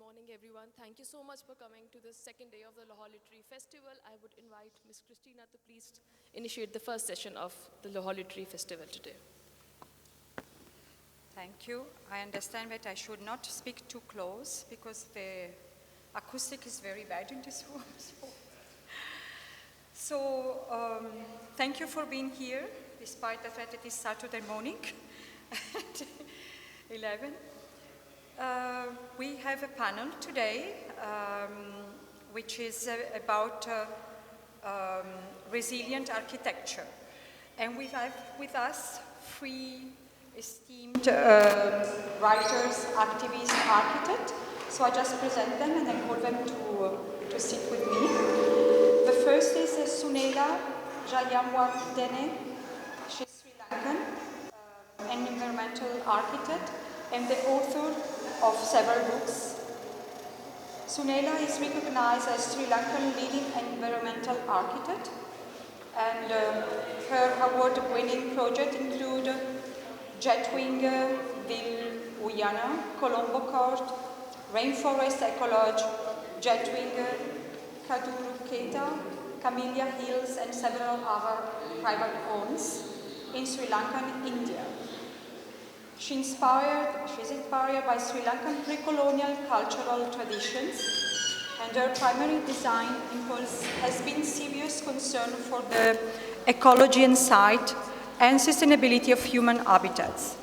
morning, everyone. Thank you so much for coming to the second day of the Lahore Literary Festival. I would invite Ms. Christina to please initiate the first session of the Lahore Literary Festival today. Thank you. I understand that I should not speak too close because the acoustic is very bad in this room. So thank you for being here, despite the fact that it is Saturday morning at 11. We have a panel today, which is about resilient architecture. And we have with us three esteemed writers, activists, architects. So I just present them and then call them to sit with me. The first is Sunela Jayamwardene. She's Sri Lankan, an environmental architect and the author of several books. Sunela is recognized as Sri Lankan leading environmental architect, and her award-winning projects include Jetwing, Dil Uyana, Colombo Court, Rainforest Ecology, Jetwing, Kaduru Keta, Camellia Hills, and several other private homes in Sri Lanka and India. She's inspired by Sri Lankan pre-colonial cultural traditions, and her primary design impulse has been serious concern for the ecology and site and sustainability of human habitats.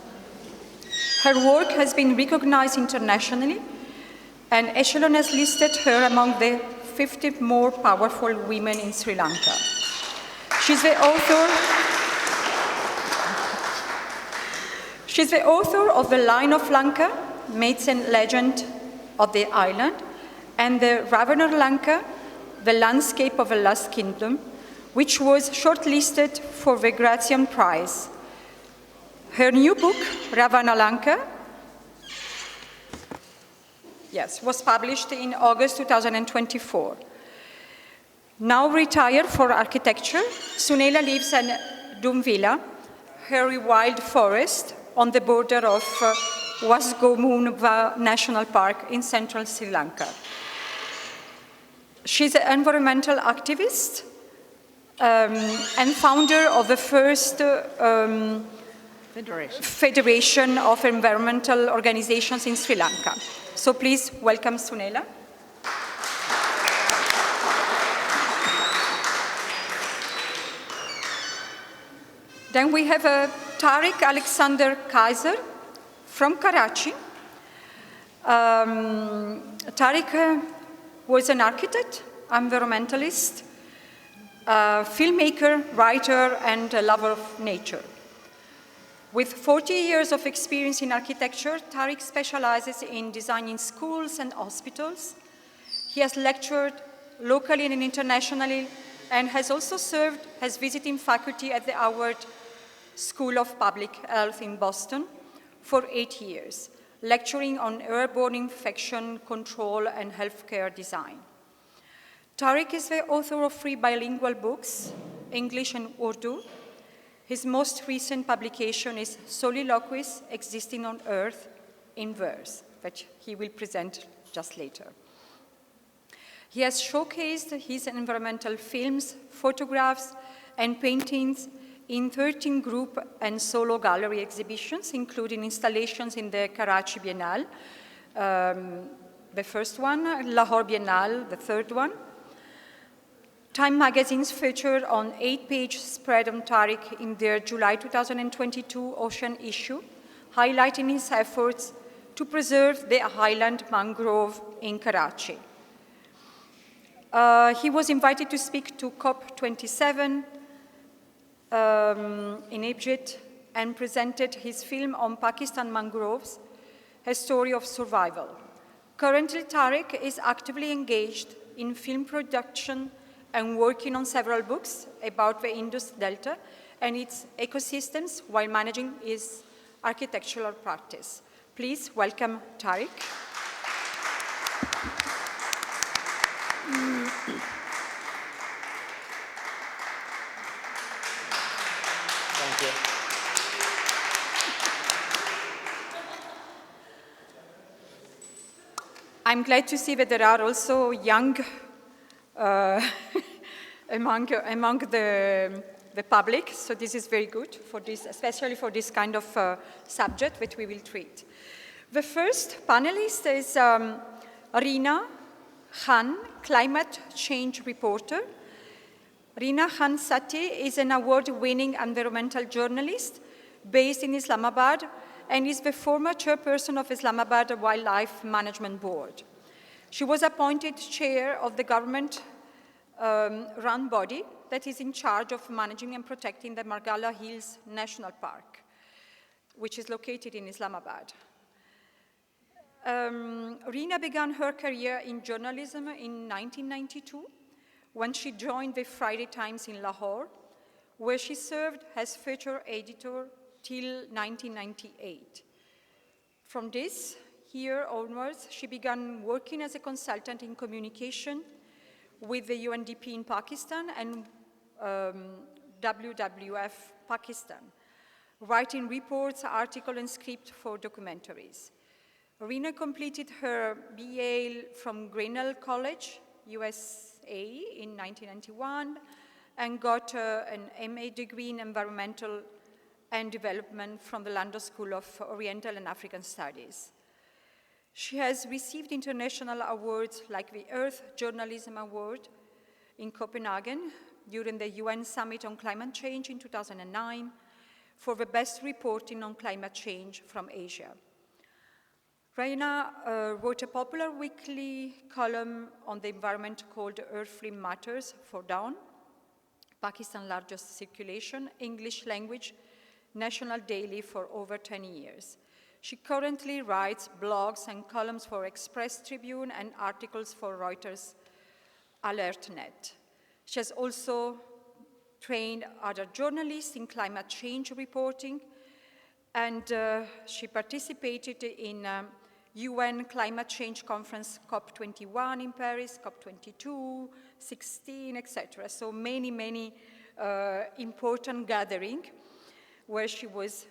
Her work has been recognized internationally, and Echelon has listed her among the 50 more powerful women in Sri Lanka. She's the author of The Line of Lanka, Myths and Legend of the Island, and the Ravener Lanka, The Landscape of the Last Kingdom, which was shortlisted for the Gratian Prize. Her new book, Ravana Lanka, was published in August 2024. Now retired for architecture, Sunela lives in Doomvilla, her wild forest, on the border of Wasgomunva National Park in central Sri Lanka. She's an environmental activist and founder of the first Federation of Environmental Organizations in Sri Lanka. So please welcome Sunela. Then we have Tariq Alexander Kaiser from Karachi. Tariq was an architect, environmentalist, filmmaker, writer, and a lover of nature. With 40 years of experience in architecture, Tariq specializes in designing schools and hospitals. He has lectured locally and internationally and has also served as visiting faculty at the Howard School of Public Health in Boston for 8 years, lecturing on airborne infection control and healthcare design. Tariq is the author of 3 bilingual books, English and Urdu. His most recent publication is Soliloquies Existing on Earth in Verse, that he will present just later. He has showcased his environmental films, photographs, and paintings in 13 group and solo gallery exhibitions, including installations in the Karachi Biennale, the first one, Lahore Biennale, the third one. Time magazine's featured on 8-page spread on Tariq in their July 2022 Ocean issue, highlighting his efforts to preserve the highland mangrove in Karachi. He was invited to speak to COP27 in Egypt and presented his film on Pakistan mangroves, A Story of Survival. Currently, Tariq is actively engaged in film production and working on several books about the Indus Delta and its ecosystems while managing his architectural practice. Please welcome Tariq. Thank you. I'm glad to see that there are also young among the public, so this is very good for this, especially for this kind of subject that we will treat. The first panelist is Reena Khan, climate change reporter. Reena Khan Sati is an award-winning environmental journalist based in Islamabad and is the former chairperson of Islamabad Wildlife Management Board. She was appointed chair of the government-run body that is in charge of managing and protecting the Margalla Hills National Park, which is located in Islamabad. Reena began her career in journalism in 1992 when she joined the Friday Times in Lahore, where she served as feature editor till 1998. From this year onwards, she began working as a consultant in communication with the UNDP in Pakistan and WWF Pakistan, writing reports, articles, and scripts for documentaries. Reena completed her BA from Grinnell College, USA in 1991, and got an MA degree in environmental and development from the London School of Oriental and African Studies. She has received international awards like the Earth Journalism Award in Copenhagen during the UN Summit on Climate Change in 2009 for the best reporting on climate change from Asia. Reena wrote a popular weekly column on the environment called Earthly Matters for Dawn, Pakistan's largest circulation, English language, national daily for over 10 years. She currently writes blogs and columns for Express Tribune and articles for Reuters AlertNet. She has also trained other journalists in climate change reporting, and she participated in UN Climate Change Conference COP21 in Paris, COP22, 16, etc. So many important gatherings where she was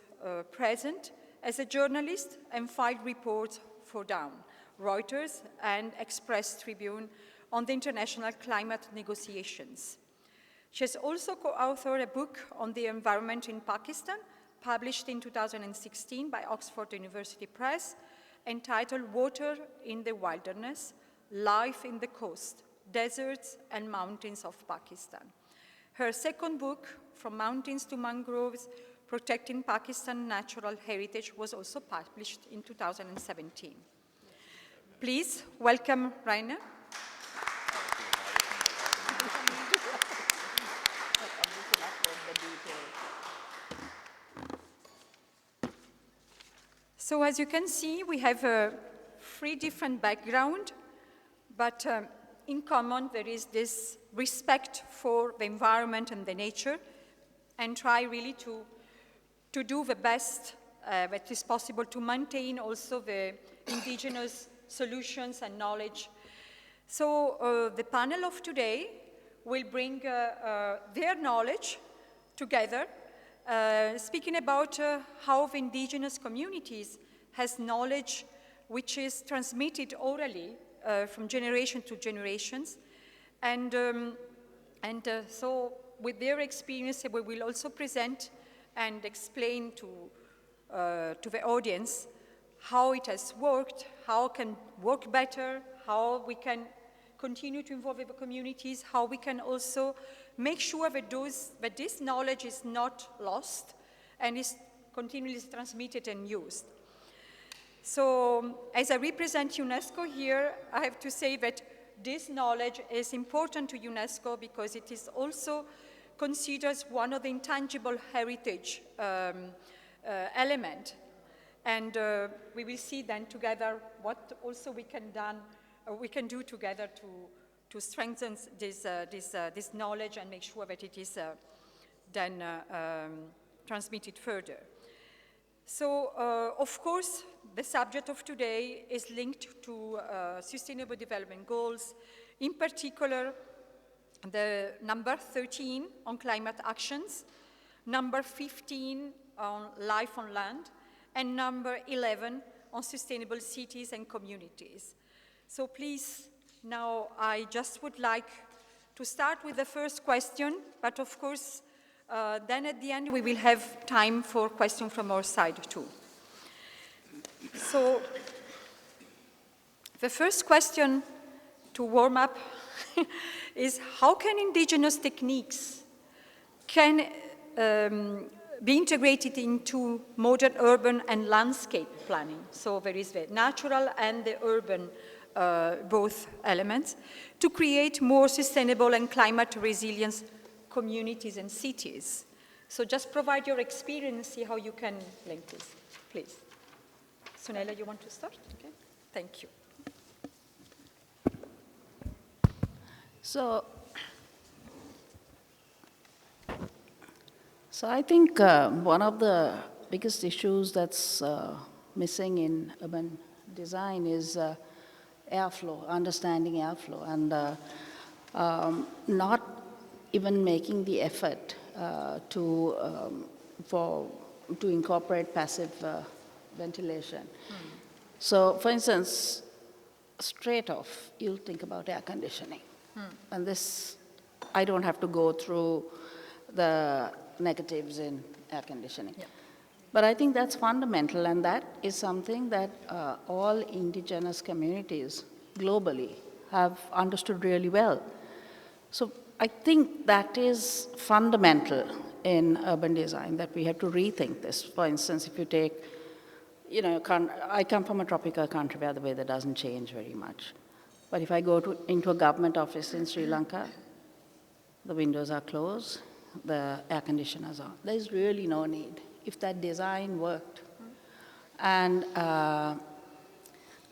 present as a journalist and filed reports for Dawn, Reuters, and Express Tribune on the international climate negotiations. She has also co-authored a book on the environment in Pakistan, published in 2016 by Oxford University Press, entitled Water in the Wilderness, Life in the Coast, Deserts and Mountains of Pakistan. Her second book, From Mountains to Mangroves, Protecting Pakistan Natural Heritage, was also published in 2017. Please welcome Reena. So as you can see, we have three different backgrounds, but in common there is this respect for the environment and the nature, and try really to do the best that is possible to maintain also the indigenous solutions and knowledge. So the panel of today will bring their knowledge together, speaking about how the indigenous communities has knowledge which is transmitted orally from generation to generations. And so with their experience, we will also present and explain to the audience how it has worked, how it can work better, how we can continue to involve the communities, how we can also make sure that this knowledge is not lost and is continually transmitted and used. So as I represent UNESCO here, I have to say that this knowledge is important to UNESCO because it is also considered one of the intangible heritage element. And we will see then together what also we can do together to strengthen this knowledge and make sure that it is then transmitted further. So, of course, the subject of today is linked to Sustainable Development Goals, in particular the number 13 on climate actions, number 15 on life on land, and number 11 on sustainable cities and communities. So please, now I just would like to start with the first question, but of course, then at the end we will have time for questions from our side too. So the first question to warm up is how can indigenous techniques be integrated into modern urban and landscape planning? So there is the natural and the urban both elements to create more sustainable and climate resilient communities and cities. So just provide your experience, see how you can link this, please. Sunela, you want to start? Okay, thank you. So I think one of the biggest issues that's missing in urban design is airflow, understanding airflow, and not even making the effort to incorporate passive ventilation. So, for instance, straight off, you'll think about air conditioning. And this, I don't have to go through the negatives in air conditioning. Yeah. But I think that's fundamental, and that is something that all indigenous communities globally have understood really well. So I think that is fundamental in urban design, that we have to rethink this. For instance, if you take, I come from a tropical country where the weather doesn't change very much. But if I go into a government office in Sri Lanka, the windows are closed, the air conditioners are on. There's really no need if that design worked. And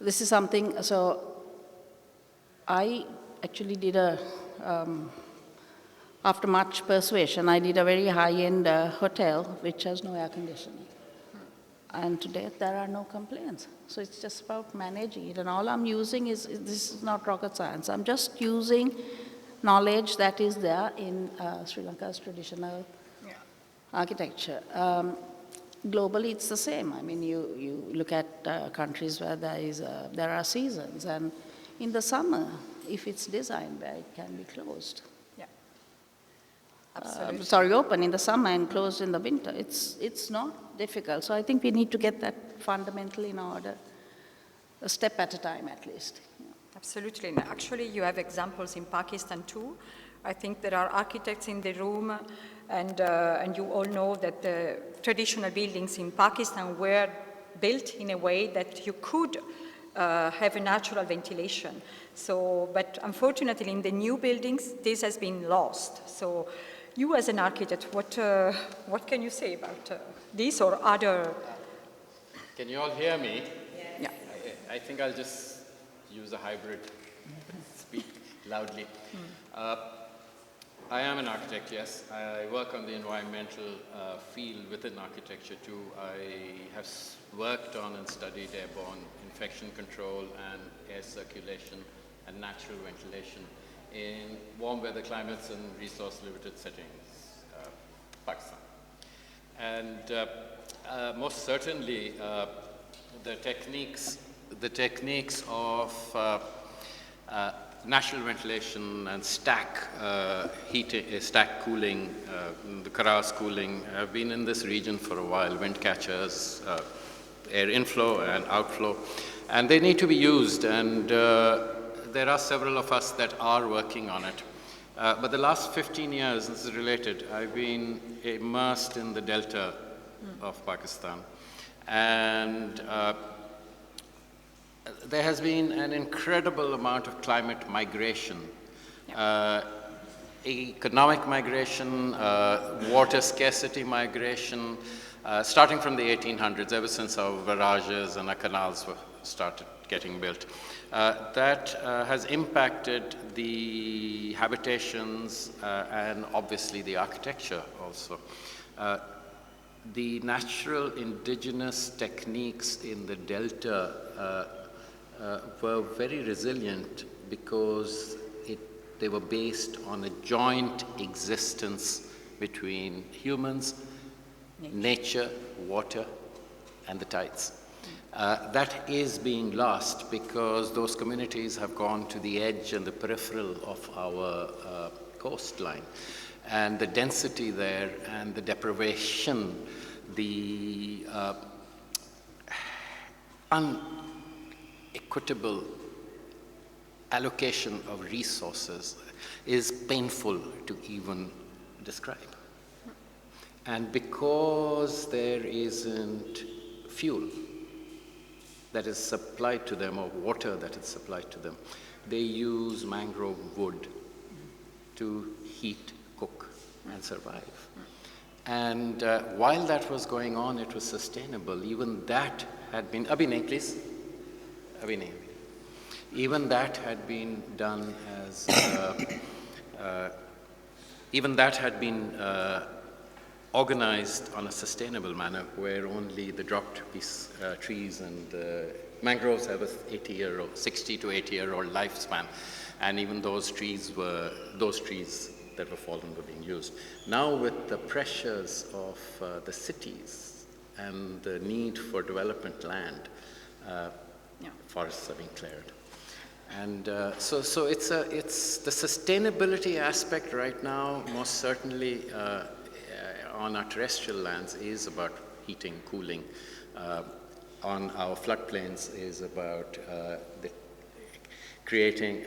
this is something, so I actually did after much persuasion, I did a very high-end hotel which has no air conditioning. And to date, there are no complaints. So it's just about managing it. And all I'm using this is not rocket science. I'm just using knowledge that is there in Sri Lanka's traditional architecture. Globally, it's the same. I mean, you look at countries where there are seasons. And in the summer, if it's designed where it can be closed. Yeah. Absolutely. Open in the summer and closed in the winter. It's not difficult. So I think we need to get that fundamental in order, a step at a time at least. Yeah. Absolutely. And actually, you have examples in Pakistan too. I think there are architects in the room, and you all know that the traditional buildings in Pakistan were built in a way that you could have a natural ventilation. So, but unfortunately, in the new buildings, this has been lost. So, you as an architect, what can you say about this or other? Can you all hear me? Yeah. I think I'll just use a hybrid, speak loudly. I am an architect, yes. I work on the environmental field within architecture too. I have worked on and studied airborne infection control and air circulation and natural ventilation in warm weather climates and resource limited settings, Pakistan. And most certainly the techniques of natural ventilation and stack cooling, the Karas cooling have been in this region for a while, wind catchers, air inflow and outflow, and they need to be used, and there are several of us that are working on it. But the last 15 years, this is related, I've been immersed in the delta of Pakistan, and there has been an incredible amount of climate migration, economic migration, water scarcity migration, starting from the 1800s, ever since our barrages and our canals were started getting built. That has impacted the habitations and obviously the architecture also. The natural indigenous techniques in the delta were very resilient because they were based on a joint existence between humans, nature, water, and the tides. That is being lost because those communities have gone to the edge and the peripheral of our coastline. And the density there and the deprivation, the unequitable allocation of resources is painful to even describe. And because there isn't fuel that is supplied to them or water that is supplied to them, they use mangrove wood to heat, cook, and survive. And while that was going on, it was sustainable. Even that had been, Abhinay, please. Abhinay. Even that had been done as, even that had been organized on a sustainable manner where only the dropped trees and mangroves have a 60 to 80-year-old lifespan. And even those trees that were fallen were being used. Now with the pressures of the cities and the need for development land, forests are being cleared. And so it's the sustainability aspect right now, most certainly on our terrestrial lands is about heating, cooling. On our floodplains is about creating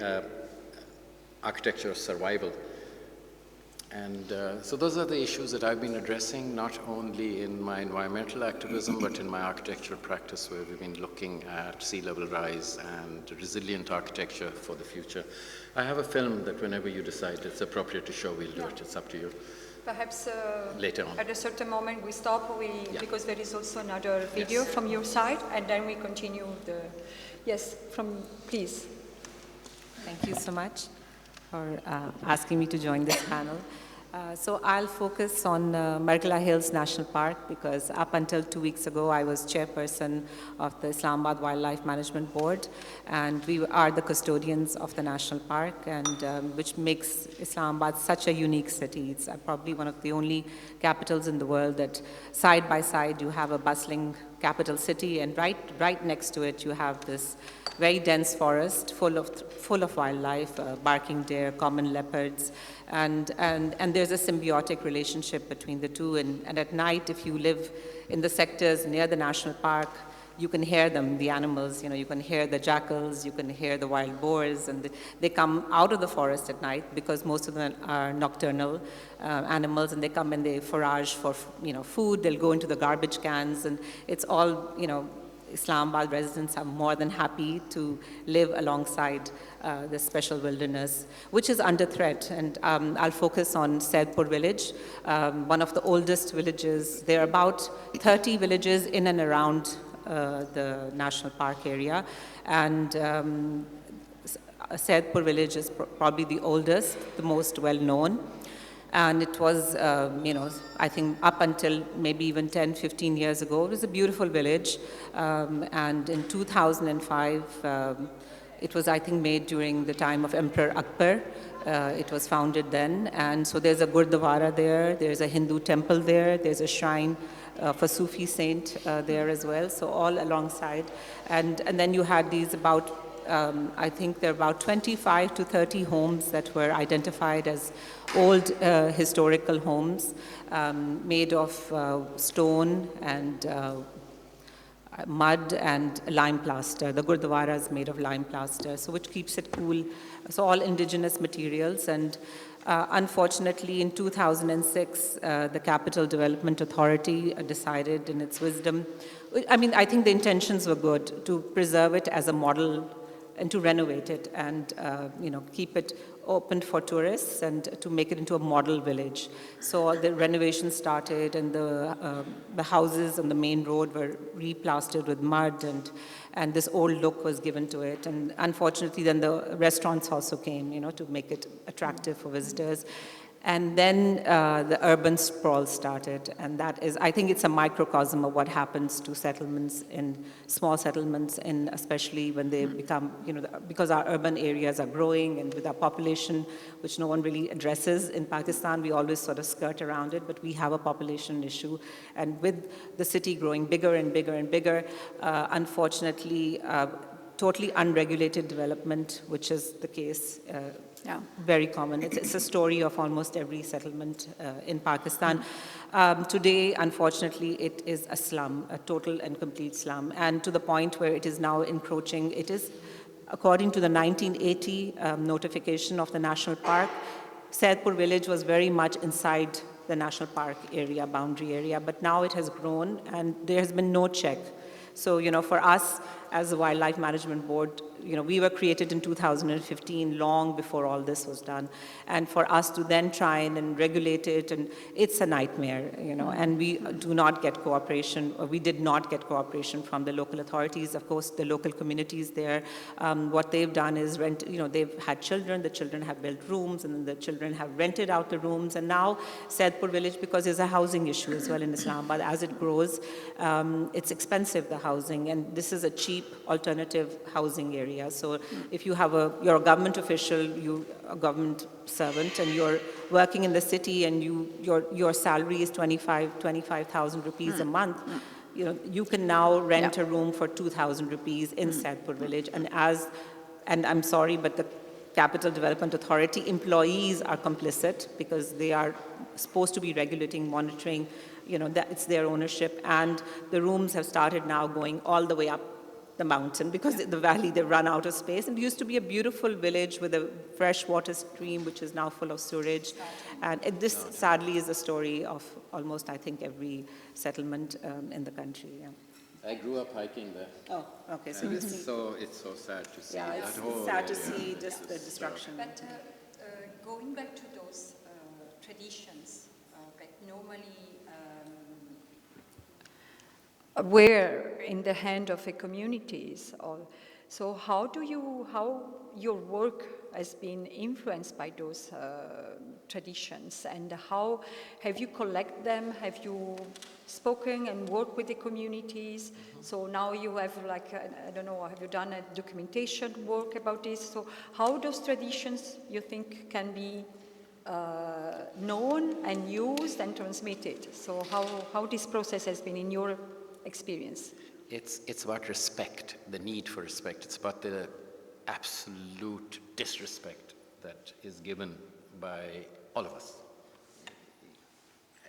architecture of survival. And so those are the issues that I've been addressing, not only in my environmental activism, but in my architectural practice, where we've been looking at sea level rise and resilient architecture for the future. I have a film that whenever you decide it's appropriate to show, we'll do it. It's up to you. Perhaps later on. At a certain moment we stop, because there is also another video from your side, and then we continue the, please. Thank you so much for asking me to join this panel. So I'll focus on Margalla Hills National Park because up until 2 weeks ago, I was chairperson of the Islamabad Wildlife Management Board, and we are the custodians of the national park, and which makes Islamabad such a unique city. It's probably one of the only capitals in the world that side by side you have a bustling capital city, and right next to it you have this very dense forest full of wildlife, barking deer, common leopards, and there's a symbiotic relationship between the two. And at night, if you live in the sectors near the national park, you can hear them, the animals, you can hear the jackals, you can hear the wild boars, and they come out of the forest at night because most of them are nocturnal animals, and they come and they forage for, food, they'll go into the garbage cans, and it's all, Islamabad residents are more than happy to live alongside this special wilderness, which is under threat. And I'll focus on Saidpur village, one of the oldest villages. There are about 30 villages in and around the national park area. And Saidpur village is probably the oldest, the most well-known. And it was, I think up until maybe even 10, 15 years ago, it was a beautiful village. And in 2005, it was, I think, made during the time of Emperor Akbar. It was founded then. And so there's a Gurdwara there, there's a Hindu temple there, there's a shrine for Sufi saint there as well, so all alongside. And then you had these about, I think there are about 25 to 30 homes that were identified as old historical homes made of stone and mud and lime plaster. The Gurdwara is made of lime plaster, so which keeps it cool. So all indigenous materials. And unfortunately, in 2006, the Capital Development Authority decided in its wisdom, I think the intentions were good, to preserve it as a model and to renovate it and keep it open for tourists and to make it into a model village. So the renovation started, and the houses on the main road were replastered with mud, and this old look was given to it. And unfortunately, then the restaurants also came, to make it attractive for visitors. And then the urban sprawl started, and that is, I think it's a microcosm of what happens to settlements in small settlements, and especially when they become, because our urban areas are growing, and with our population, which no one really addresses in Pakistan, we always sort of skirt around it, but we have a population issue. And with the city growing bigger and bigger and bigger, unfortunately, totally unregulated development, which is the case, very common. It's a story of almost every settlement in Pakistan. Today, unfortunately, it is a slum, a total and complete slum, and to the point where it is now encroaching. It is, according to the 1980 notification of the national park, Saidpur village was very much inside the national park area, boundary area, but now it has grown and there has been no check. So, for us as the Wildlife Management Board, we were created in 2015, long before all this was done. And for us to then try and regulate it, and it's a nightmare, and we do not get cooperation, or we did not get cooperation from the local authorities. Of course, the local communities there, what they've done is they've had children, the children have built rooms, and then the children have rented out the rooms. And now Saidpur village, because there's a housing issue as well in Islamabad, as it grows, it's expensive, the housing, and this is a cheap alternative housing area. So if you have you're a government official, you're a government servant, and you're working in the city, and your salary is 25,000 rupees a month, you can now rent a room for 2,000 rupees in Saidpur village. And I'm sorry, but the Capital Development Authority employees are complicit, because they are supposed to be regulating, monitoring, that it's their ownership. And the rooms have started now going all the way up the mountain, because the valley, they run out of space. And it used to be a beautiful village with a fresh water stream, which is now full of sewage. And this, sadly, is the story of almost, I think, every settlement in the country. Yeah. I grew up hiking there. Oh, okay. So And you it's see, so sad to see yeah, that it's whole sad to area. see just the destruction. But going back to those traditions that normally were in the hand of the communities, so how your work has been influenced by those traditions, and how have you collected them? Have you spoken and worked with the communities? So now you have, I don't know, have you done a documentation work about this? So how those traditions, you think, can be known and used and transmitted? So how this process has been in your experience? It's about respect, the need for respect. It's about the absolute disrespect that is given by all of us.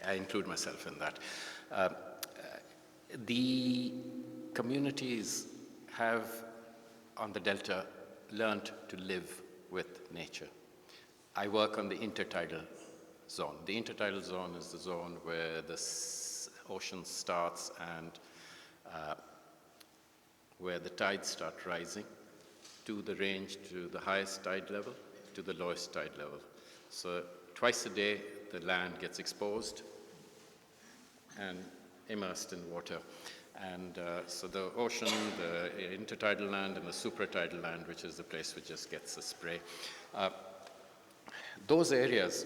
I include myself in that. The communities have, on the Delta, learned to live with nature. I work on the intertidal zone. The intertidal zone is the zone where the ocean starts and where the tides start rising to the range, to the highest tide level, to the lowest tide level. So twice a day, the land gets exposed and immersed in water. And so the ocean, the intertidal land, and the supratidal land, which is the place which just gets the spray. Those areas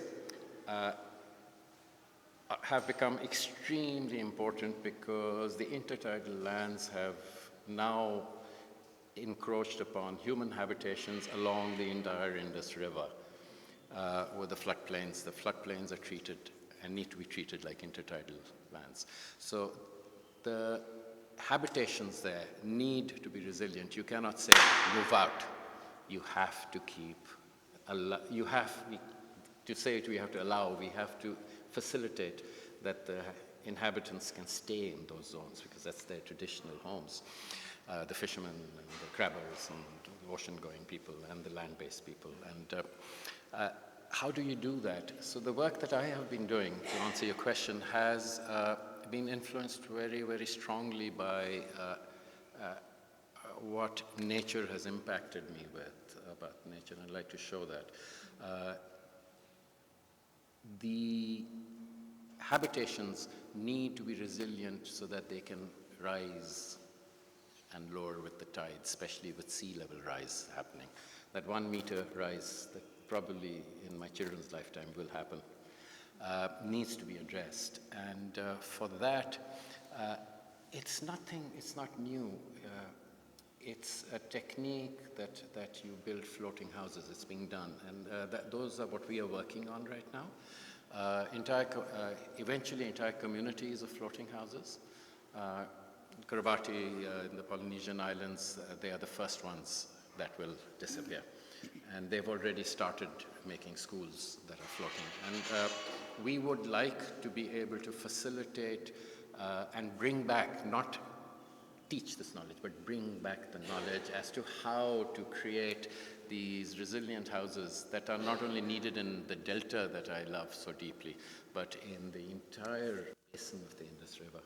have become extremely important because the intertidal lands have now encroached upon human habitations along the entire Indus River with the floodplains. The floodplains are treated and need to be treated like intertidal lands. So the habitations there need to be resilient. You cannot say, move out. You have to keep, you have to say it, we have to allow, we have to facilitate that the inhabitants can stay in those zones because that's their traditional homes. The fishermen and the crabbers and the ocean-going people and the land-based people. And how do you do that? So the work that I have been doing, to answer your question, has been influenced very, very strongly by what nature has impacted me with about nature. And I'd like to show that. The habitations need to be resilient so that they can rise and lower with the tide, especially with sea level rise happening. That 1 meter rise that probably in my children's lifetime will happen needs to be addressed. And for that, it's not new. It's a technique that you build floating houses. It's being done. And those are what we are working on right now. Eventually, entire communities of floating houses. Kiribati in the Polynesian islands, they are the first ones that will disappear. And they've already started making schools that are floating. And we would like to be able to facilitate and bring back, not teach this knowledge, but bring back the knowledge as to how to create these resilient houses that are not only needed in the delta that I love so deeply, but in the entire basin of the Indus River.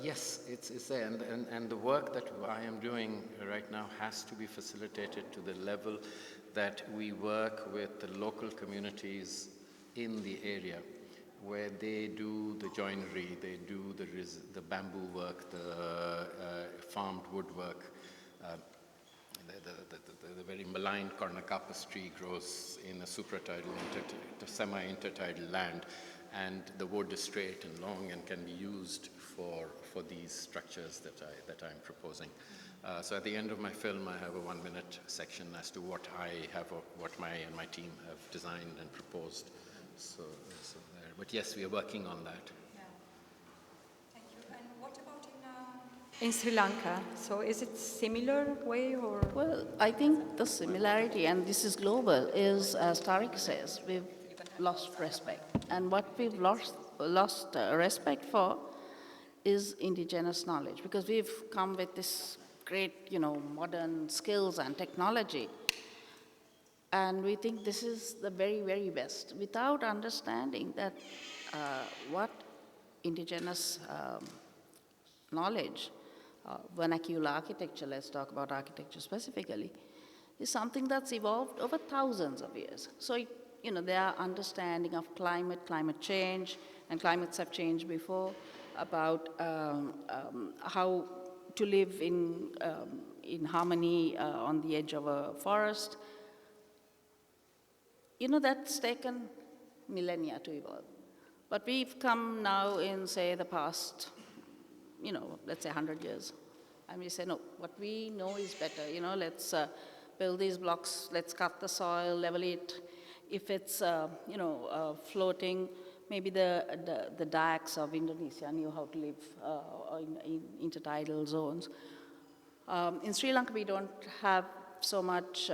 Yes, it's there, and the work that I am doing right now has to be facilitated to the level that we work with the local communities in the area, where they do the joinery, they do the bamboo work, the farmed woodwork. The very maligned Cornucopis tree grows in a supratidal, semi-intertidal land, and the wood is straight and long and can be used for these structures that I'm proposing. So at the end of my film, I have a 1-minute section as to what my team have designed and proposed. So there. But yes, we are working on that. Yeah. Thank you. And what about in Sri Lanka? So is it similar way or? Well, I think the similarity, and this is global, is, as Tariq says, we've lost respect. And what we've lost respect for is indigenous knowledge, because we've come with this great, modern skills and technology. And we think this is the very, very best, without understanding that what indigenous knowledge, vernacular architecture, let's talk about architecture specifically, is something that's evolved over thousands of years. So, their understanding of climate change, and climates have changed before, about how to live in harmony on the edge of a forest. That's taken millennia to evolve. But we've come now in, say, the past, let's say 100 years. And we say, no, what we know is better. Let's build these blocks, let's cut the soil, level it. If it's, floating, maybe the Dayaks of Indonesia knew how to live in intertidal zones. In Sri Lanka, we don't have so much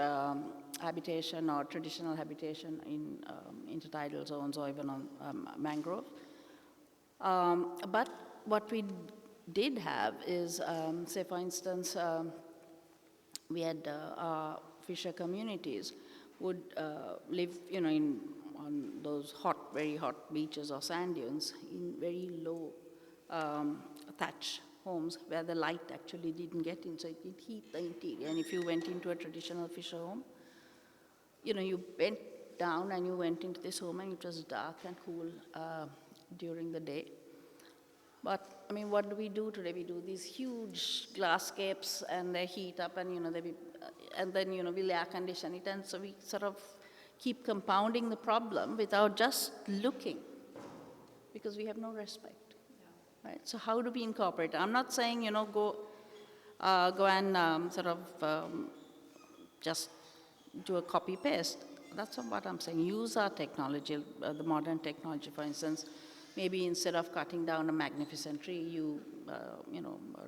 habitation or traditional habitation in intertidal zones or even on mangrove. But what we did have is, say for instance, we had our fisher communities would live, on those very hot beaches or sand dunes in very low thatch homes where the light actually didn't get in, so it did heat the interior. And if you went into a traditional fisher home, you bent down and you went into this home and it was dark and cool during the day. But, what do we do today? We do these huge glasscapes and they heat up and, we'll air condition it. And so we sort of keep compounding the problem without just looking, because we have no respect, right? So how do we incorporate? I'm not saying, go and just do a copy-paste. That's not what I'm saying. Use our technology, the modern technology, for instance. Maybe instead of cutting down a magnificent tree, you,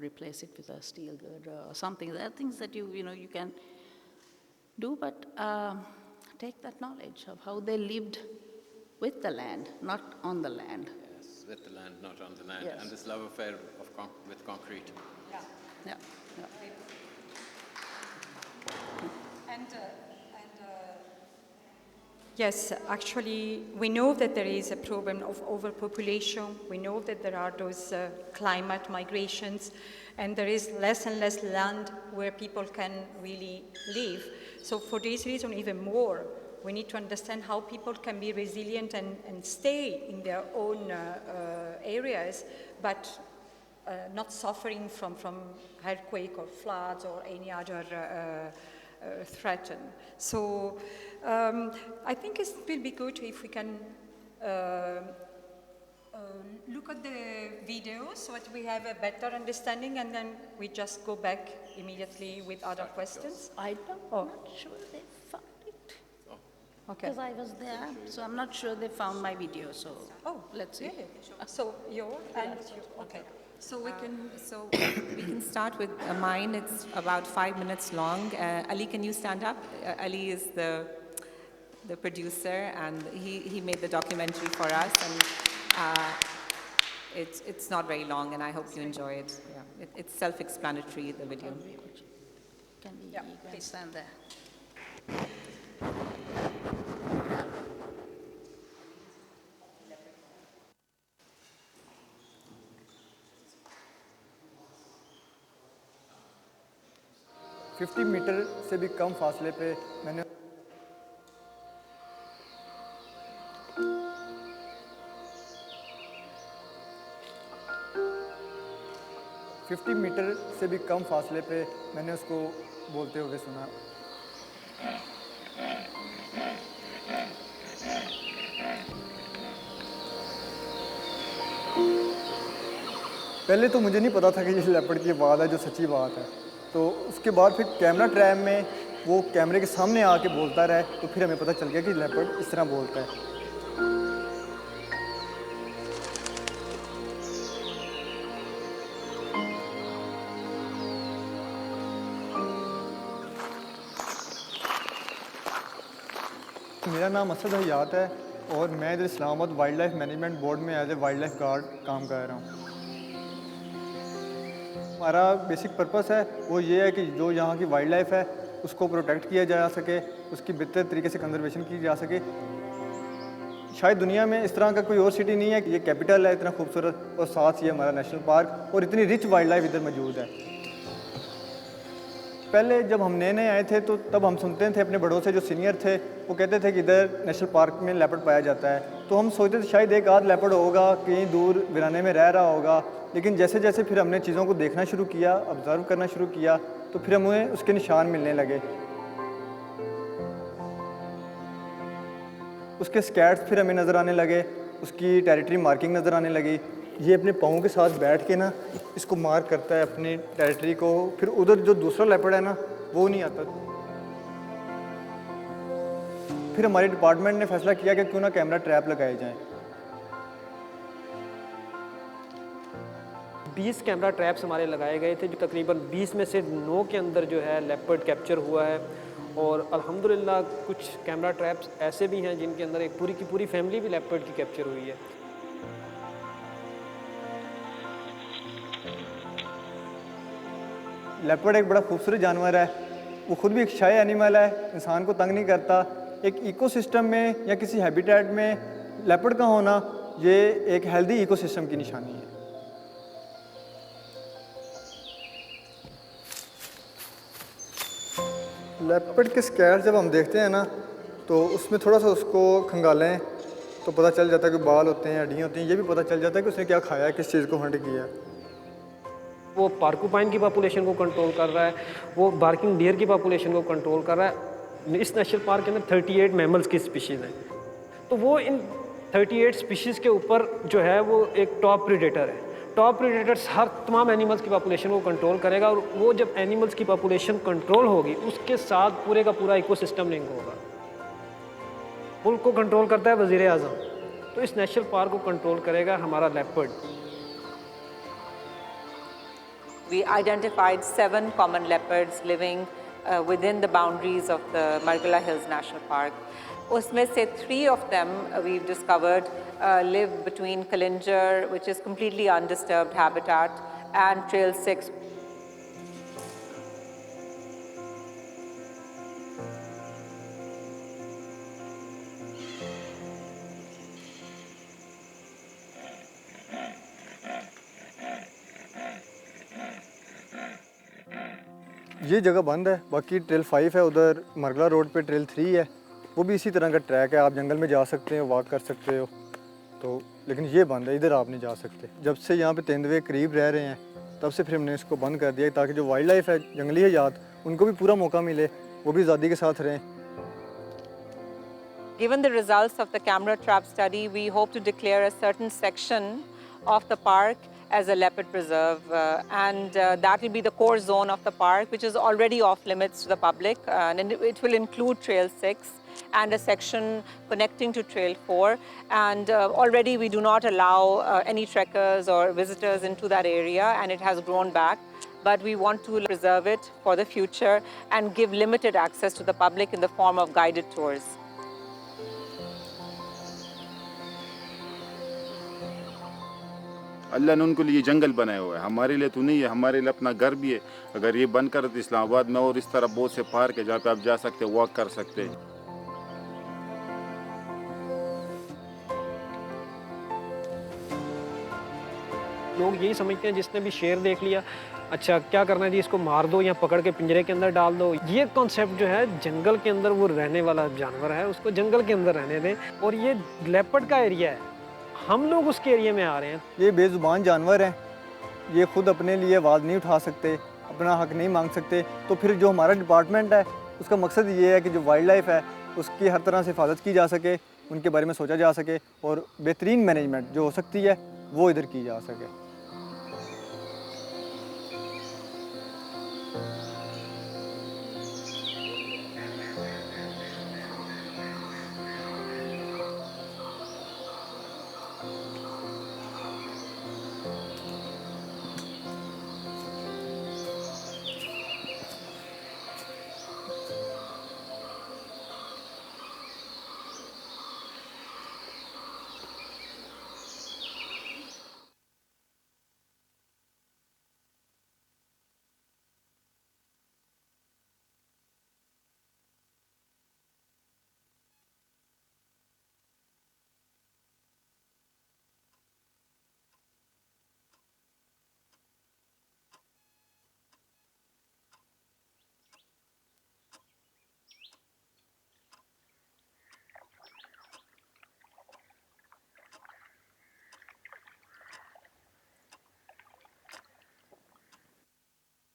replace it with a steel girder or something. There are things that you can do, but take that knowledge of how they lived with the land, not on the land. Yes, with the land, not on the land. Yes. And this love affair with concrete. Yeah. Yes, actually, we know that there is a problem of overpopulation. We know that there are those climate migrations, and there is less and less land where people can really live. So for this reason, even more, we need to understand how people can be resilient and stay in their own areas, but not suffering from earthquake or floods or any other threatened. So I think it will be good if we can look at the video so that we have a better understanding, and then we just go back immediately with other questions. I'm not sure they found it. Okay. Because I was there, so I'm not sure they found my video, so let's see. Really? So your and your, okay. So we can. So we can start with mine. It's about 5 minutes long. Ali, can you stand up? Ali is the producer, and he made the documentary for us, and it's not very long, and I hope you enjoy it. Yeah. It's self-explanatory, the video. Can we Yeah, you can please. stand there? $50 metre से भी कम फासले पे मैंने 50 metre से भी कम फासले पे मैंने उसको बोलते हुए सुना। पहले तो मुझे नहीं पता था कि ये लेपर्ड की आवाज़ है, जो सच्ची बात है। तो उसके बाद फिर कैमरा ट्रैप में वो कैमरे के सामने आके बोलता रहा, तो फिर हमें पता चल गया कि लेपर्ड इस तरह बोलता है। मेरा नाम असद हयात है और मैं इधर Islamabad wild life management board में as a wild life guard काम कर रहा हूँ। हमारा बेसिक पर्पस है वो ये है कि जो यहाँ की वाइल्ड लाइफ है उसको प्रोटेक्ट किया जा सके, उसकी बेहतर तरीके से कंजर्वेशन की जा सके। शायद दुनिया में इस तरह का कोई और सिटी नहीं है कि ये कैपिटल है इतना खूबसूरत और साथ ही हमारा नेशनल पार्क और इतनी रिच वाइल्ड लाइफ इधर मौजूद है। पहले जब हम नए नए आए थे तो तब हम सुनते थे अपने बड़ों से जो सीनियर थे वो कहते थे कि इधर नेशनल पार्क में लेपर्ड पाया जाता है, तो हम सोचते थे शायद एक आध लेपर्ड होगा कहीं दूर वीराने में रह रहा होगा। लेकिन जैसे जैसे फिर हमने चीज़ों को देखना शुरू किया, ऑब्ज़र्व करना शुरू किया, तो फिर हमें उसके निशान मिलने लगे। उसके स्कैट्स फिर हमें नज़र आने लगे, उसकी टेरिटरी मार्किंग नज़र आने लगी। ये अपने पाँव के साथ बैठ के ना इसको मार्क करता है अपनी टेरिटरी को, फिर उधर जो दूसरा लेपर्ड है ना वो नहीं आता। फिर हमारे डिपार्टमेंट ने फैसला किया कि क्यों ना कैमरा ट्रैप लगाए जाएं। 20 कैमरा ट्रैप्स हमारे लगाए गए थे, जो तकरीबन 20 में से 9 के अंदर जो है लेपर्ड कैप्चर हुआ है। और अल्हम्दुलिल्लाह कुछ कैमरा ट्रैप्स ऐसे भी हैं जिनके अंदर एक पूरी की पूरी फैमिली भी लेपर्ड की कैप्चर हुई है। लेपर्ड एक बड़ा खूबसूरत जानवर है, वो खुद भी एक शाय एनिमल है, इंसान को तंग नहीं करता। एक इकोसिस्टम में या किसी हैबिटेट में लेपर्ड का होना ये एक हेल्दी इकोसिस्टम की निशानी है। लेपर्ड के स्कैर जब हम देखते हैं ना तो उसमें थोड़ा सा उसको खंगालें तो पता चल जाता है कि बाल होते हैं, हड्डियाँ होती हैं, ये भी पता चल जाता है कि उसने क्या खाया है, किस चीज़ को हंट किया है। वो पार्कुपाइन की पॉपुलेशन को कंट्रोल कर रहा है, वो बार्किंग डियर की पॉपुलेशन को कंट्रोल कर रहा है। इस नेशनल पार्क के अंदर 38 मैमल्स की स्पीशीज़ हैं, तो वो इन 38 स्पीशीज़ के ऊपर जो है वो एक टॉप प्रीडेटर है। टॉप प्रीडेटर्स हर तमाम एनिमल्स की पॉपुलेशन को कंट्रोल करेगा, और वो जब एनिमल्स की पॉपुलेशन कंट्रोल होगी उसके साथ पूरे का पूरा इकोसिस्टम लिंक होगा। मुल्क को कंट्रोल करता है वज़ीर आज़म, तो इस नेशनल पार्क को कंट्रोल करेगा हमारा leopard. We identified 7 common leopards living within the boundaries of the Margalla Hills National Park. उसमें से 3 of them we've discovered live between Kalinjar, which is completely undisturbed habitat, and Trail 6. ये जगह बंद है, बाकी ट्रेल 5 है, उधर मरगला रोड पे ट्रेल 3 है, वो भी इसी तरह का ट्रैक है, आप जंगल में जा सकते हो, वॉक कर सकते हो। तो लेकिन ये बंद है, इधर आप नहीं जा सकते। जब से यहाँ पे तेंदुए करीब रह रहे हैं तब से फिर हमने इसको बंद कर दिया ताकि जो वाइल्ड लाइफ है, जंगली हयात, उनको भी पूरा मौका मिले वो भी आज़ादी के साथ रहें। Given the results of the camera trap study, we hope to declare a certain section of the park as a leopard preserve, and that will be the core zone of the park, which is already off limits to the public, and it will include Trail 6 and a section connecting to Trail 4, and already we do not allow any trekkers or visitors into that area, and it has grown back. But we want to preserve it for the future and give limited access to the public in the form of guided tours. अल्लाह ने उनके लिए जंगल बनाया हुआ है, हमारे लिए तो नहीं है, हमारे लिए अपना घर भी है। अगर ये बंद कर तो इस्लामाबाद में और इस तरह बहुत से पार्क है जहाँ पे आप जा सकते हैं, वॉक कर सकते हैं। लोग यही समझते हैं जिसने भी शेर देख लिया, अच्छा क्या करना है जी, इसको मार दो या पकड़ के पिंजरे के अंदर डाल दो। ये कॉन्सेप्ट जो है, जंगल के अंदर वो रहने वाला जानवर है, उसको जंगल के अंदर रहने दें। और ये लेपर्ड का एरिया है, हम लोग उसके एरिया में आ रहे हैं। ये बेज़ुबान जानवर हैं, ये खुद अपने लिए आवाज़ नहीं उठा सकते, अपना हक नहीं मांग सकते। तो फिर जो हमारा डिपार्टमेंट है, उसका मकसद ये है कि जो वाइल्ड लाइफ है उसकी हर तरह से हिफाजत की जा सके, उनके बारे में सोचा जा सके और बेहतरीन मैनेजमेंट जो हो सकती है वो इधर की जा सके।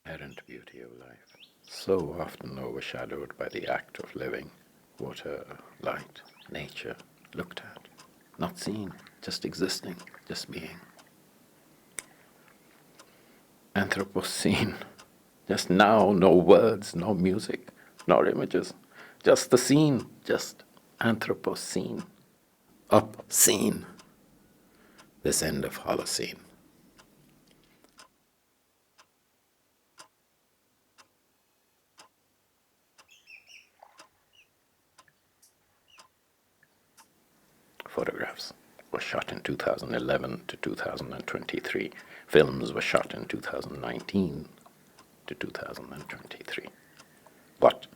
Inherent beauty of life, so often overshadowed by the act of living. Water, light, nature, looked at, not seen, just existing, just being. Anthropocene, just now, no words, no music, nor images, just the scene, just Anthropocene, obscene, this end of Holocene. Photographs were shot in 2011 to 2023. Films were shot in 2019 to 2023. What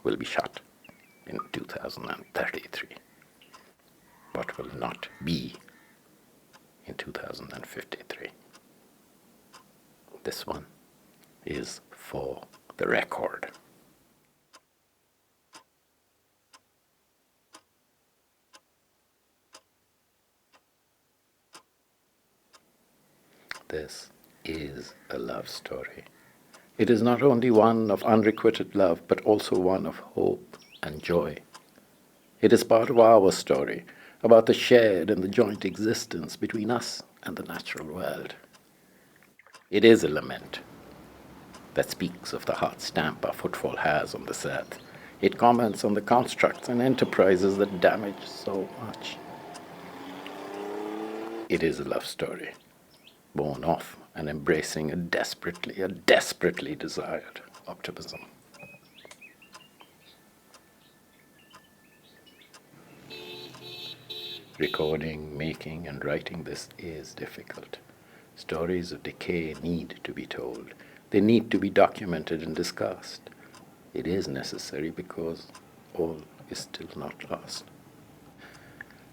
will be shot in 2033? What will not be in 2053? This one is for the record. This is a love story. It is not only one of unrequited love, but also one of hope and joy. It is part of our story, about the shared and the joint existence between us and the natural world. It is a lament that speaks of the hard stamp our footfall has on this earth. It comments on the constructs and enterprises that damage so much. It is a love story, born of and embracing a desperately desired optimism. Recording, making, and writing this is difficult. Stories of decay need to be told. They need to be documented and discussed. It is necessary because all is still not lost.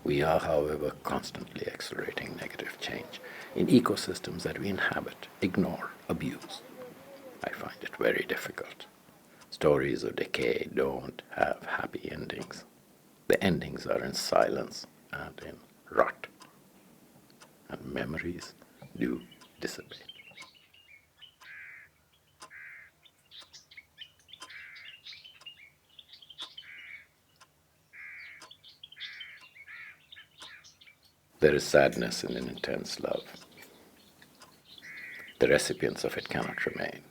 We are, however, constantly accelerating negative change in ecosystems that we inhabit, ignore, abuse. I find it very difficult. Stories of decay don't have happy endings. The endings are in silence and in rot. And memories do dissipate. There is sadness in an intense love. The recipients of it cannot remain.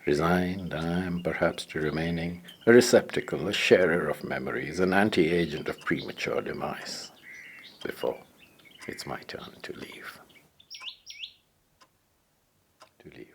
Resigned, I am perhaps to remaining a receptacle, a sharer of memories, an anti-agent of premature demise, before it's my turn to leave. To leave.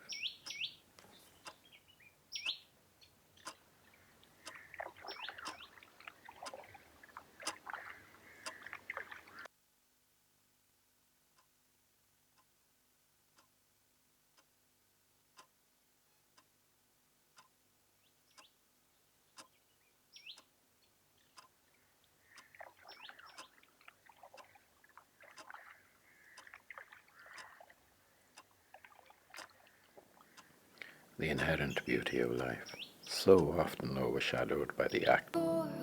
The inherent beauty of life, so often overshadowed by the act.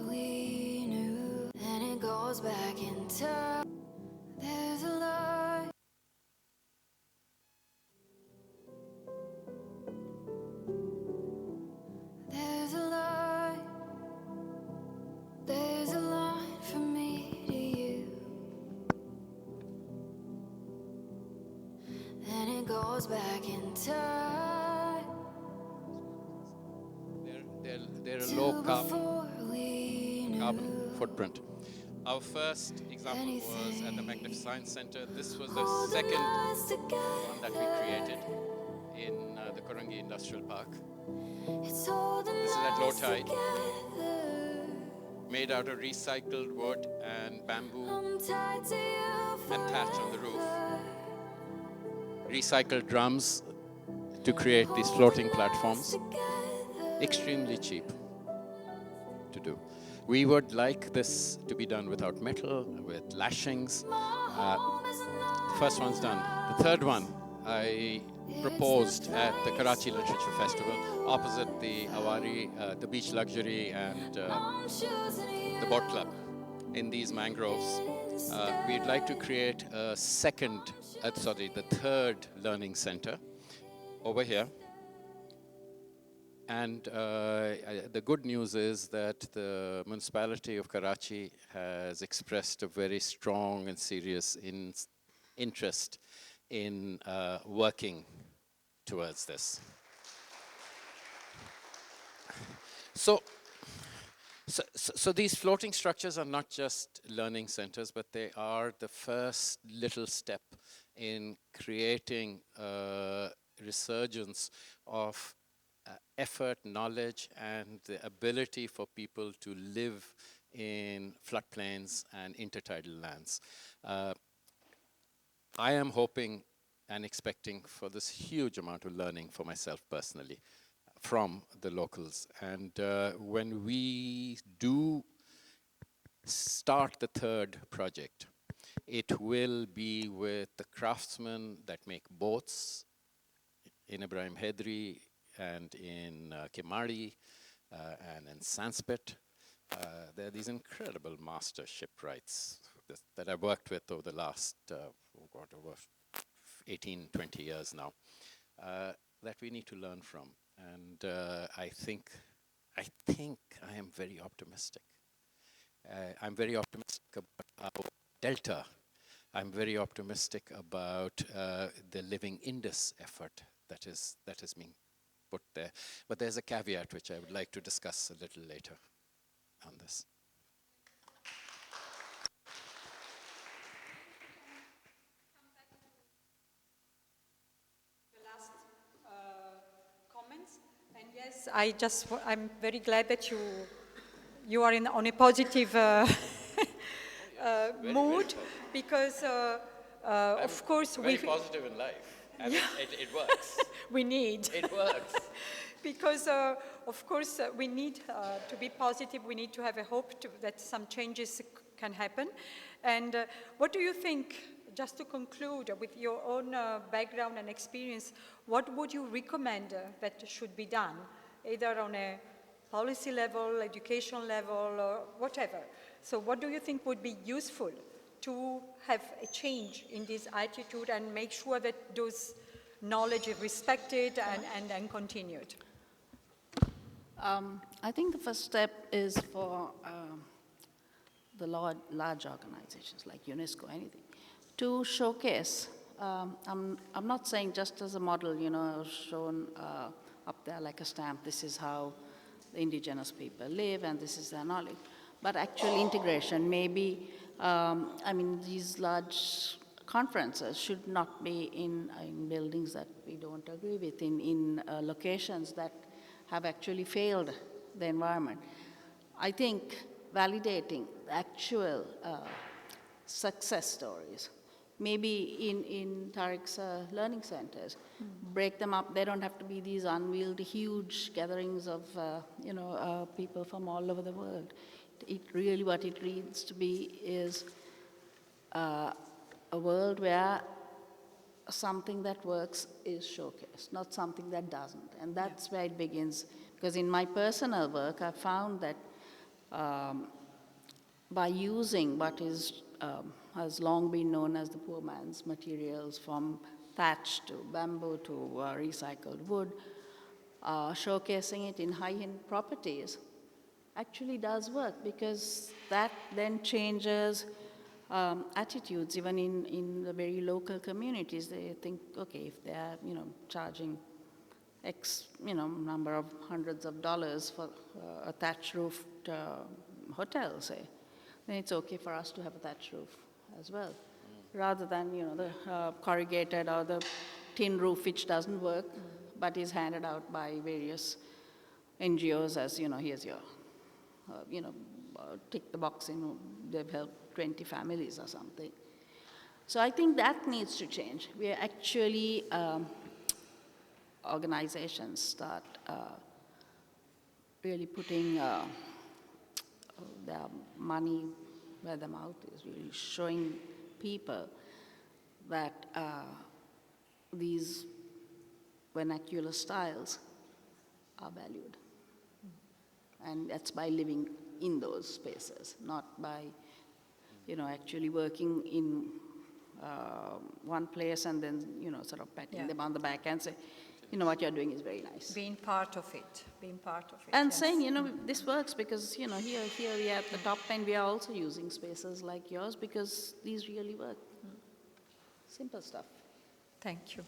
We knew, and it goes back in time. There's a light. There's a light. There's a line from me to you, and it goes back in time. They're a low carbon footprint. Our first example was at the Magnificent Science Center. This was the second one that we created in the Kurungi Industrial Park. This is at low tide, made out of recycled wood and bamboo and thatch on the roof. Recycled drums to create these floating platforms. Extremely cheap to do. We would like this to be done without metal, with lashings. The first one's done. The third one I proposed at the Karachi Literature Festival, opposite the Awari, the Beach Luxury and the Boat Club in these mangroves. We'd like to create a the third learning center over here. And the good news is that the municipality of Karachi has expressed a very strong and serious interest in working towards this. So these floating structures are not just learning centers, but they are the first little step in creating a resurgence of effort, knowledge, and the ability for people to live in floodplains and intertidal lands. I am hoping and expecting for this huge amount of learning for myself personally from the locals. And when we do start the third project, it will be with the craftsmen that make boats in Ibrahim Hedri and in Kimari and in Sanspet. There are these incredible master shipwrights that I've worked with over the last over 18, 20 years now, that we need to learn from. And I think I am very optimistic. I'm very optimistic about our Delta. I'm very optimistic about the Living Indus effort that is being put there. But there's a caveat which I would like to discuss a little later on this. The last comments. And yes, I'm very glad that you are on a positive mood, because of course very positive in life. And yeah. it works. We need. It works. Because, of course, we need to be positive. We need to have a hope that some changes can happen. And what do you think, just to conclude, with your own background and experience, what would you recommend that should be done, either on a policy level, education level, or whatever? So what do you think would be useful to have a change in this attitude and make sure that those knowledge is respected and continued? I think the first step is for the large organizations like UNESCO, anything, to showcase. I'm not saying just as a model, shown up there like a stamp, this is how the indigenous people live and this is their knowledge, but actual integration. Maybe, these large conferences should not be in buildings that we don't agree with, in locations that have actually failed the environment. I think validating actual success stories, maybe in Tariq's learning centers, break them up. They don't have to be these unwieldy, huge gatherings of people from all over the world. Really what it needs to be is a world where something that works is showcased, not something that doesn't. And that's where it begins. Because in my personal work, I found that by using what has long been known as the poor man's materials, from thatch to bamboo to recycled wood, showcasing it in high-end properties actually does work, because that then changes attitudes even in the very local communities. They think, okay, if they're charging X number of hundreds of dollars for a thatch roofed hotel, say, then it's okay for us to have a thatch roof as well, rather than the corrugated or the tin roof which doesn't work but is handed out by various NGOs as here's your tick the box, they've helped 20 families or something. So I think that needs to change. We are actually organizations start really putting their money where the mouth is, really showing people that these vernacular styles are valued. And that's by living in those spaces, not by actually working in one place and then sort of patting them on the back and say, what you're doing is very nice. Being part of it. And saying, this works because, here we are at the top and we are also using spaces like yours because these really work. Simple stuff. Thank you.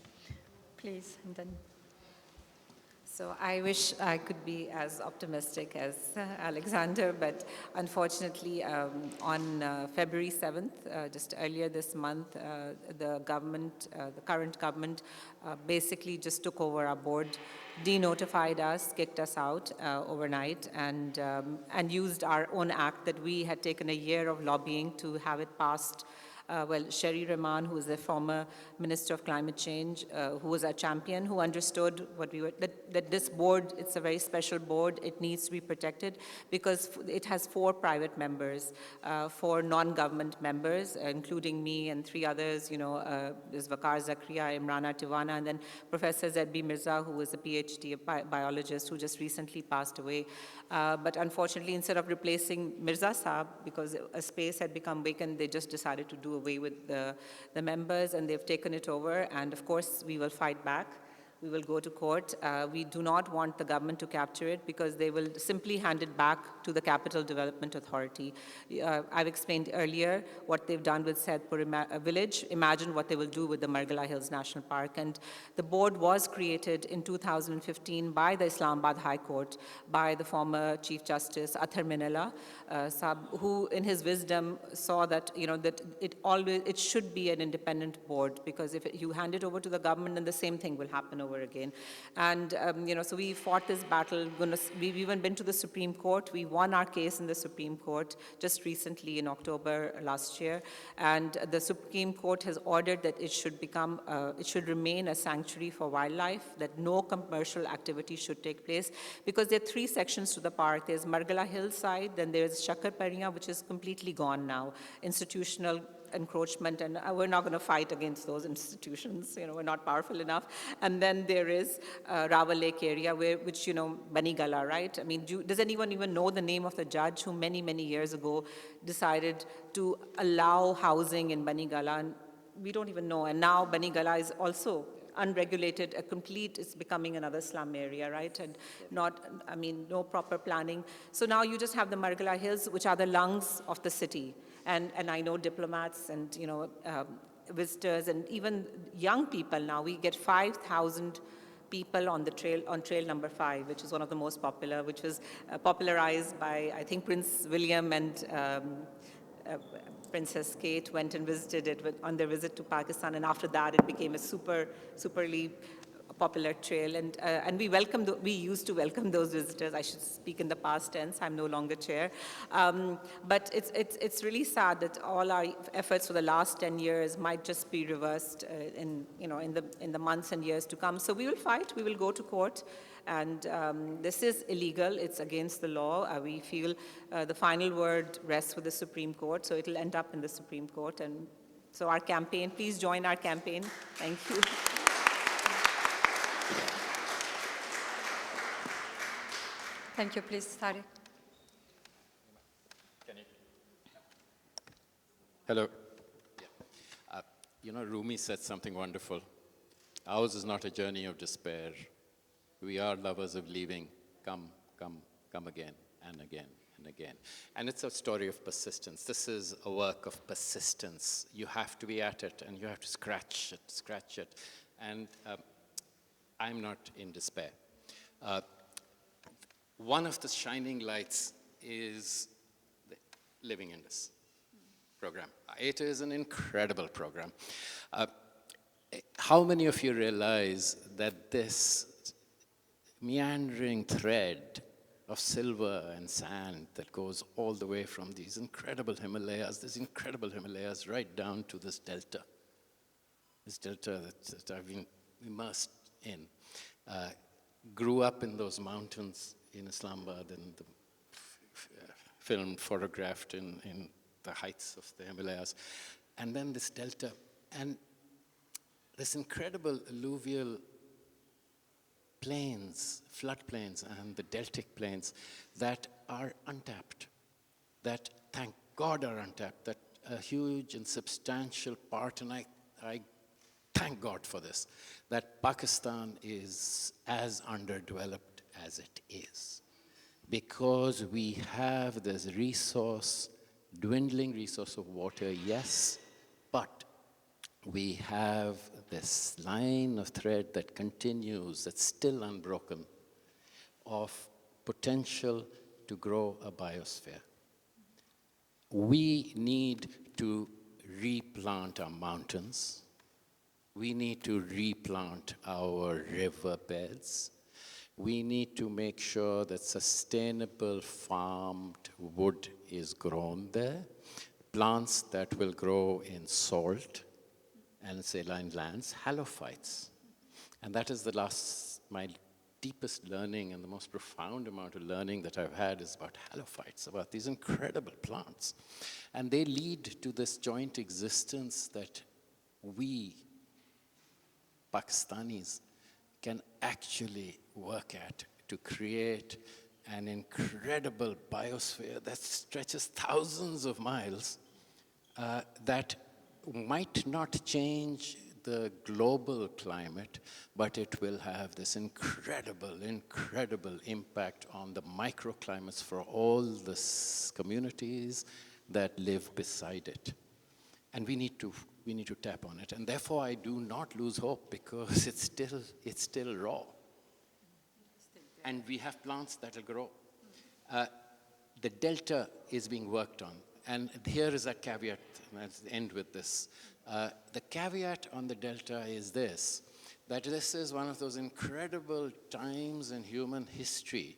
Please, and then. So I wish I could be as optimistic as Alexander, but unfortunately on February 7th, just earlier this month, the current government basically just took over our board, denotified us, kicked us out overnight, and used our own act that we had taken a year of lobbying to have it passed. Sherry Rahman, who is the former Minister of Climate Change, who was our champion, who understood what we were, that this board, it's a very special board, it needs to be protected because it has 4 private members, 4 non-government members, including me and 3 others, there's Vakar Zakria, Imrana Tiwana, and then Professor Zedbi Mirza, who was a PhD biologist who just recently passed away. But unfortunately, instead of replacing Mirza Saab, because a space had become vacant, they just decided to do away with the members, and they've taken it over. And of course, we will fight back. We will go to court. We do not want the government to capture it because they will simply hand it back to the Capital Development Authority. I've explained earlier what they've done with Saidpur village. Imagine what they will do with the Margala Hills National Park. And the board was created in 2015 by the Islamabad High Court, by the former Chief Justice Athar Minella, who in his wisdom saw that, that it should be an independent board, because if you hand it over to the government, then the same thing will happen over again. And, so we fought this battle. We've even been to the Supreme Court. We won our case in the Supreme Court just recently in October last year. And the Supreme Court has ordered that it should it should remain a sanctuary for wildlife, that no commercial activity should take place, because there are 3 sections to the park. There's Margala Hillside, then there's Shakarpariya, which is completely gone now, institutional encroachment, and we're not going to fight against those institutions. We're not powerful enough. And then there is Rawa Lake area, which Bani Gala, right? I mean, does anyone even know the name of the judge who many, many years ago decided to allow housing in Bani Gala? And we don't even know. And now Bani Gala is also unregulated, it's becoming another slum area, right? And no proper planning. So now you just have the Margala Hills, which are the lungs of the city. And I know diplomats and, visitors and even young people now. We get 5,000 people on the trail, on trail number 5, which is one of the most popular, which was popularized by, I think, Prince William and Princess Kate went and visited it on their visit to Pakistan, and after that it became a superly popular trail, and we used to welcome those visitors. I should speak in the past tense. I'm no longer chair, but it's really sad that all our efforts for the last 10 years might just be reversed in the months and years to come. So we will fight. We will go to court, and this is illegal. It's against the law. We feel the final word rests with the Supreme Court, so it'll end up in the Supreme Court. And so our campaign, please join our campaign. Thank you. Thank you, please, Tariq. Hello. Yeah. Rumi said something wonderful. Ours is not a journey of despair. We are lovers of leaving. Come, come, come again and again and again. And it's a story of persistence. This is a work of persistence. You have to be at it, and you have to scratch it. And I'm not in despair. One of the shining lights is the Living Indus program. It is an incredible program. How many of you realize that this meandering thread of silver and sand that goes all the way from these incredible Himalayas right down to this delta that I've been immersed in, grew up in those mountains in Islamabad, and the film photographed in the heights of the Himalayas, and then this delta, and this incredible alluvial plains, floodplains, and the deltic plains that are untapped, that, thank God, are untapped, that a huge and substantial part, and I thank God for this, that Pakistan is as underdeveloped as it is, because we have this dwindling resource of water, yes, but we have this line of thread that continues, that's still unbroken, of potential to grow a biosphere. We need to replant our mountains. We need to replant our riverbeds. We need to make sure that sustainable farmed wood is grown there, plants that will grow in salt and saline lands, halophytes. And that is my deepest learning and the most profound amount of learning that I've had is about halophytes, about these incredible plants. And they lead to this joint existence that we, Pakistanis, can actually work at to create an incredible biosphere that stretches thousands of miles, that might not change the global climate, but it will have this incredible impact on the microclimates for all the communities that live beside it. And we need to tap on it. And therefore, I do not lose hope, because it's still raw. And we have plants that will grow. The delta is being worked on. And here is a caveat, and I'll end with this. The caveat on the delta is this, that this is one of those incredible times in human history.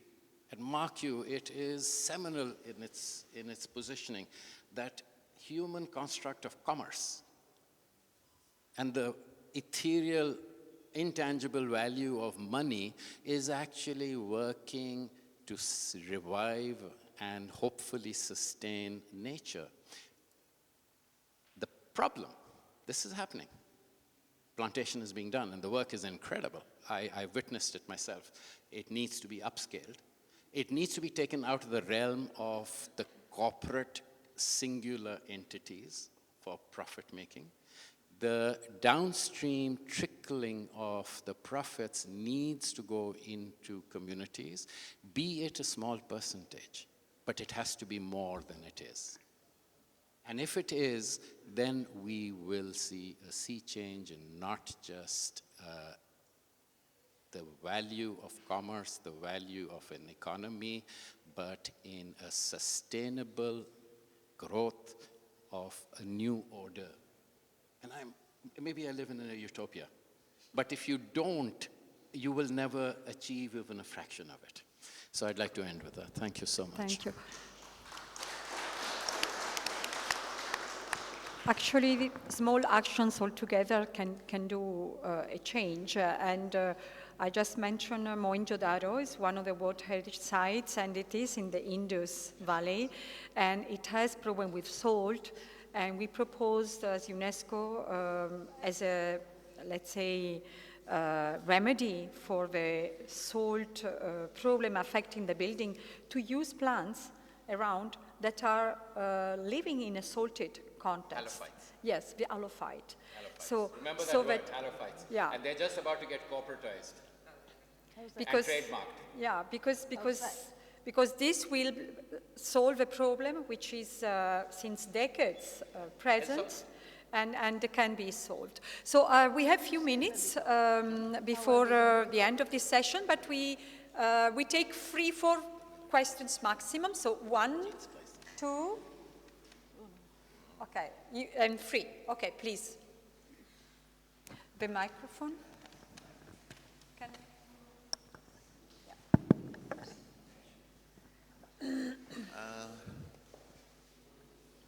And mark you, it is seminal in its positioning, that human construct of commerce and the ethereal, intangible value of money is actually working to revive and hopefully sustain nature. The problem, this is happening. Plantation is being done, and the work is incredible. I've witnessed it myself. It needs to be upscaled. It needs to be taken out of the realm of the corporate singular entities for profit making. The downstream trickling of the profits needs to go into communities, be it a small percentage, but it has to be more than it is. And if it is, then we will see a sea change in not just the value of commerce, the value of an economy, but in a sustainable growth of a new order. And maybe I live in a utopia, but if you don't, you will never achieve even a fraction of it. So I'd like to end with that. Thank you so much. Thank you. Actually, small actions altogether can do a change. I just mentioned Mohenjo-Daro is one of the World Heritage Sites, and it is in the Indus Valley, and it has problem with salt. And we proposed as UNESCO as a, let's say, remedy for the salt problem affecting the building to use plants around that are living in a salted context. Halophytes. Yes, the halophyte. So, remember that word, halophytes. Yeah. And they're just about to get corporatized Because, and trademarked. Yeah, because this will solve a problem which is since decades present and can be solved. So we have few minutes before the end of this session, but we take 3-4 questions maximum. So 1, 2, okay, and 3. Okay, please. The microphone.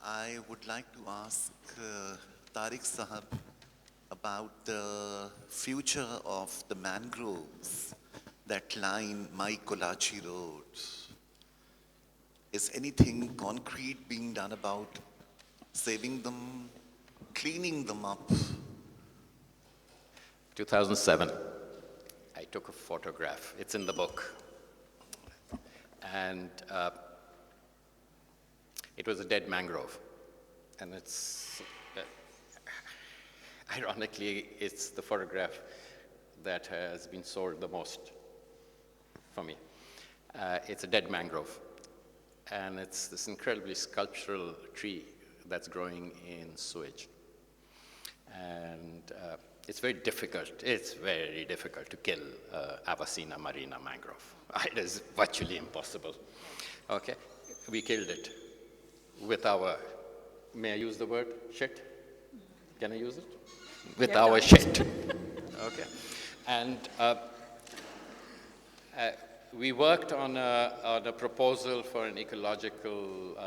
I would like to ask Tariq Sahab about the future of the mangroves that line my Kolachi Road. Is anything concrete being done about saving them, cleaning them up? 2007, I took a photograph. It's in the book. And it was a dead mangrove. And it's, ironically, it's the photograph that has been sold the most for me. It's a dead mangrove. And it's this incredibly sculptural tree that's growing in sewage. And it's very difficult to kill Avicenna marina mangrove. It is virtually impossible. Okay, we killed it with our, may I use the word shit? Can I use it? With our shit. Okay, and we worked on a proposal for an ecological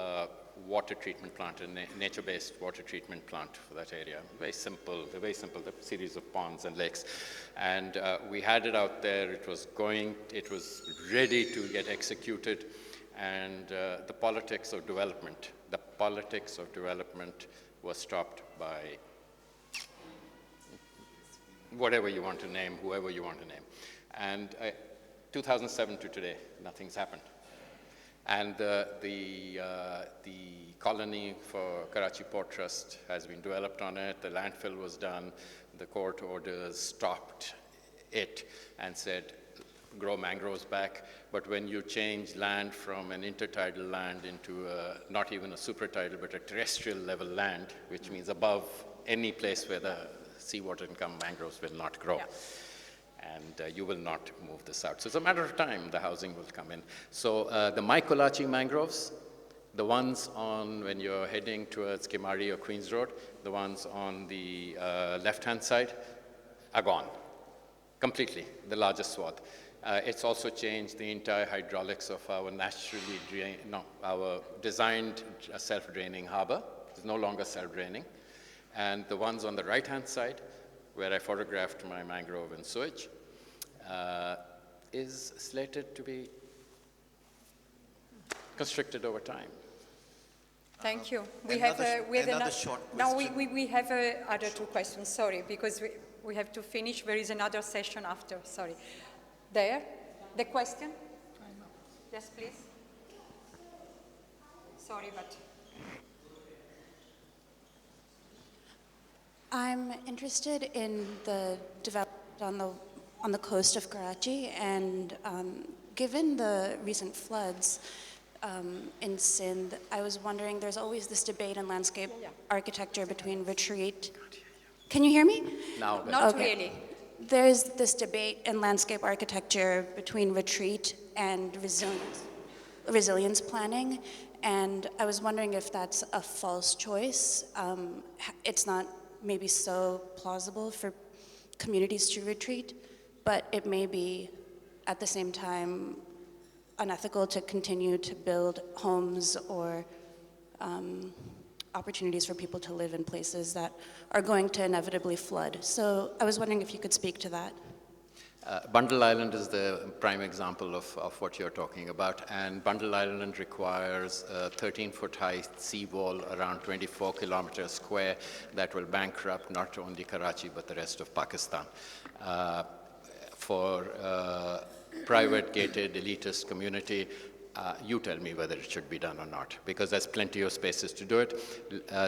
water treatment plant, a nature-based water treatment plant for that area. Very simple, the series of ponds and lakes. And we had it out there, it was ready to get executed, and the politics of development was stopped by whatever you want to name, whoever you want to name. And 2007 to today, nothing's happened. And the colony for Karachi Port Trust has been developed on it. The landfill was done. The court orders stopped it and said, grow mangroves back. But when you change land from an intertidal land into not even a supertidal, but a terrestrial level land, which means above any place where the seawater can come, mangroves will not grow. Yeah. And you will not move this out. So it's a matter of time, the housing will come in. So the Maikolachi mangroves, the ones on, when you're heading towards Kimari or Queens Road, the ones on the left-hand side are gone, completely, the largest swath. It's also changed the entire hydraulics of our our designed self-draining harbor. It's no longer self-draining. And the ones on the right-hand side, where I photographed my mangrove and sewage, is slated to be constricted over time. Thank you. We have another short question. No, we have other 2 questions, sorry, because we have to finish. There is another session after, sorry. There, the question? Yes, please. Sorry, but... I'm interested in the development on the coast of Karachi, and given the recent floods, in Sindh, I was wondering, there's always this debate in landscape architecture between retreat. Can you hear me? Now, Not really. There's this debate in landscape architecture between retreat and resilience planning, and I was wondering if that's a false choice. It's not maybe so plausible for communities to retreat, but it may be at the same time unethical to continue to build homes or opportunities for people to live in places that are going to inevitably flood. So I was wondering if you could speak to that. Bundle Island is the prime example of what you're talking about, and Bundle Island requires a 13-foot high seawall around 24 kilometers square that will bankrupt not only Karachi but the rest of Pakistan. For private gated elitist community, you tell me whether it should be done or not, because there's plenty of spaces to do it.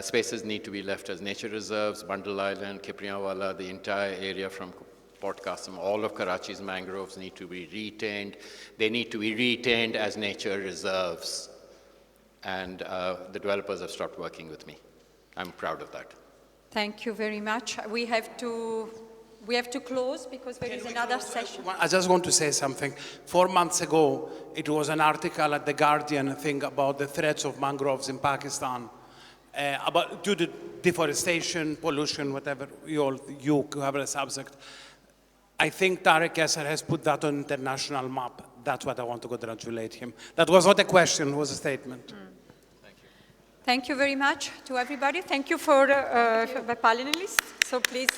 Spaces need to be left as nature reserves. Bundle Island, Kiprianwala, the entire area from Port Qasim, all of Karachi's mangroves need to be retained. They need to be retained as nature reserves. And the developers have stopped working with me. I'm proud of that. Thank you very much. We have to close because there is another session. I just want to say something. 4 months ago, it was an article at The Guardian, I think, about the threats of mangroves in Pakistan, due to deforestation, pollution, whatever you cover a subject. I think Tariq Esser has put that on international map. That's what I want to congratulate him. That was not a question, it was a statement. Thank you very much to everybody. Thank you for the panelists. So please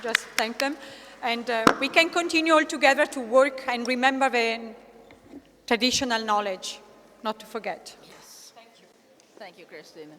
just thank them. And we can continue all together to work and remember the traditional knowledge, not to forget. Yes. Thank you. Thank you, Christina.